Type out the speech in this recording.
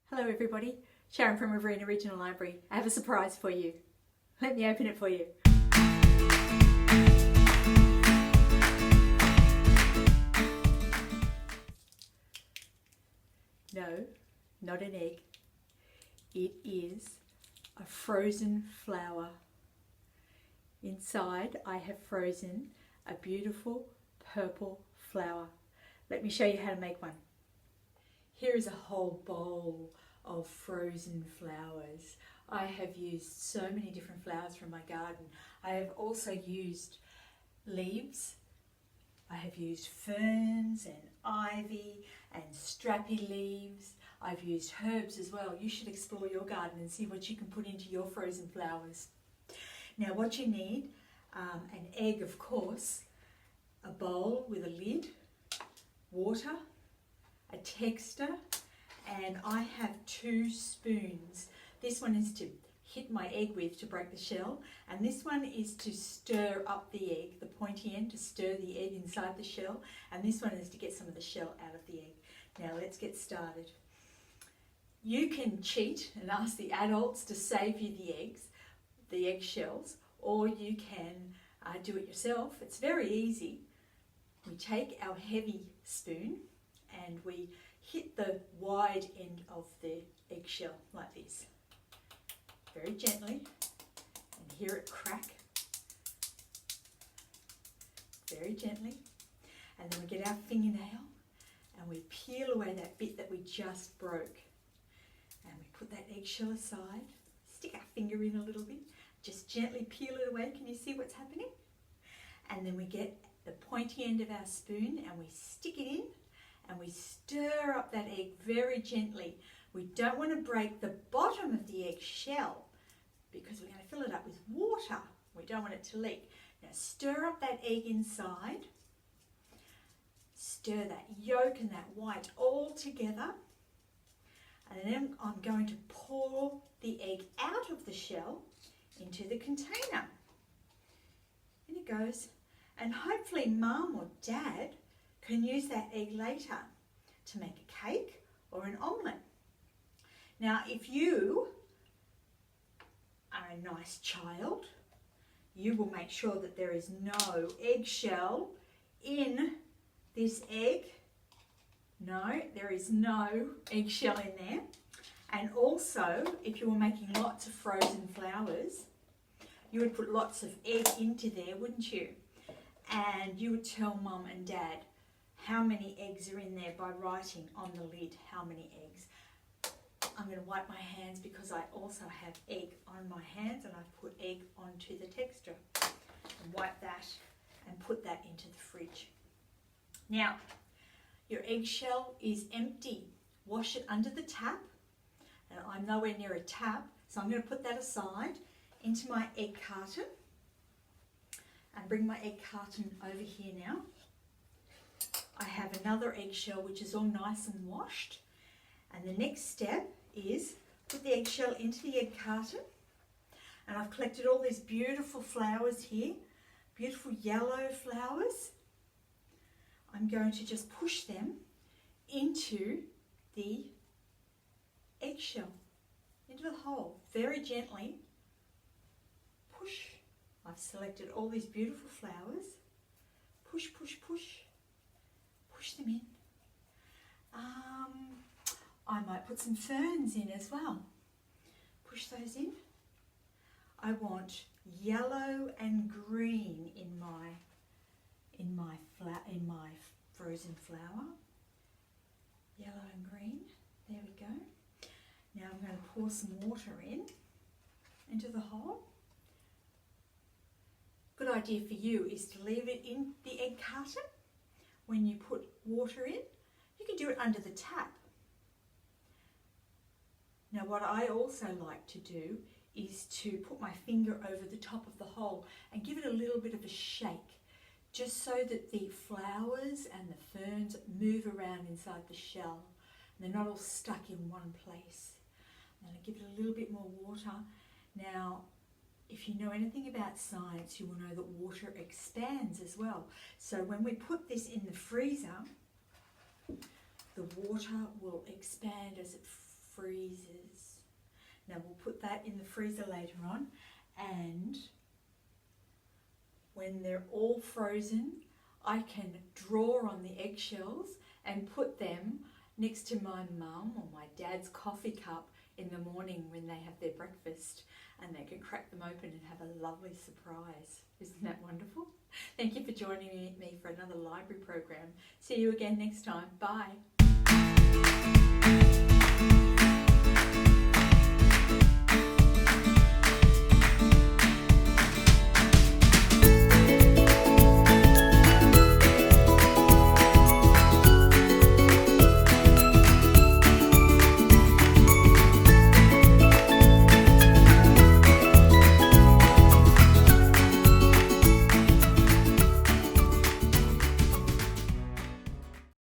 Hello everybody, Sharon from Riverina Regional Library. I have a surprise for you. Let me open it for you. No, not an egg. It is a frozen flower. Inside I have frozen a beautiful purple flower. Let me show you how to make one. Here is a whole bowl of frozen flowers. I have used so many different flowers from my garden. I have also used leaves. I have used ferns and ivy and strappy leaves. I've used herbs as well. You should explore your garden and see what you can put into your frozen flowers. Now what you need, an egg of course, a bowl with a lid, water, a texture, and I have 2 spoons. This one is to hit my egg with to break the shell, and this one is to stir up the egg, the pointy end to stir the egg inside the shell, and this one is to get some of the shell out of the egg. Now let's get started. You can cheat and ask the adults to save you the eggs, the eggshells, or you can do it yourself. It's very easy. We take our heavy spoon and we hit the wide end of the eggshell like this, very gently, and hear it crack, very gently, and then we get our fingernail and we peel away that bit that we just broke, and we put that eggshell aside, stick our finger in a little bit, just gently peel it away. Can you see what's happening? And then we get the pointy end of our spoon and we stick it in, and we stir up that egg very gently. We don't want to break the bottom of the egg shell because we're going to fill it up with water. We don't want it to leak. Now stir up that egg inside. Stir that yolk and that white all together. And then I'm going to pour the egg out of the shell into the container. In it goes. And hopefully Mum or Dad can use that egg later to make a cake or an omelette. Now, if you are a nice child, you will make sure that there is no eggshell in this egg. No, there is no eggshell in there. And also, if you were making lots of frozen flowers, you would put lots of egg into there, wouldn't you? And you would tell Mum and Dad how many eggs are in there by writing on the lid how many eggs. I'm going to wipe my hands because I also have egg on my hands, and I've put egg onto the texture. And wipe that and put that into the fridge. Now, your eggshell is empty. Wash it under the tap. And I'm nowhere near a tap, so I'm going to put that aside into my egg carton. And bring my egg carton over here now. I have another eggshell which is all nice and washed. And the next step is put the eggshell into the egg carton. And I've collected all these beautiful flowers here, beautiful yellow flowers. I'm going to just push them into the eggshell, into the hole, very gently. Push. I've selected all these beautiful flowers. Push, push, push. Push them in. I might put some ferns in as well. Push those in. I want yellow and green in my frozen flower. Yellow and green. There we go. Now I'm going to pour some water into the hole. Good idea for you is to leave it in the egg carton when you put water in. You can do it under the tap. Now what I also like to do is to put my finger over the top of the hole and give it a little bit of a shake, just so that the flowers and the ferns move around inside the shell and they're not all stuck in one place. I'm going to give it a little bit more water. Now, if you know anything about science, you will know that water expands as well. So when we put this in the freezer, the water will expand as it freezes. Now we'll put that in the freezer later on, and when they're all frozen, I can draw on the eggshells and put them next to my mum or my dad's coffee cup in the morning when they have their breakfast, and they can crack them open and have a lovely surprise. Isn't that wonderful? Thank you for joining me for another library program. See you again next time. Bye.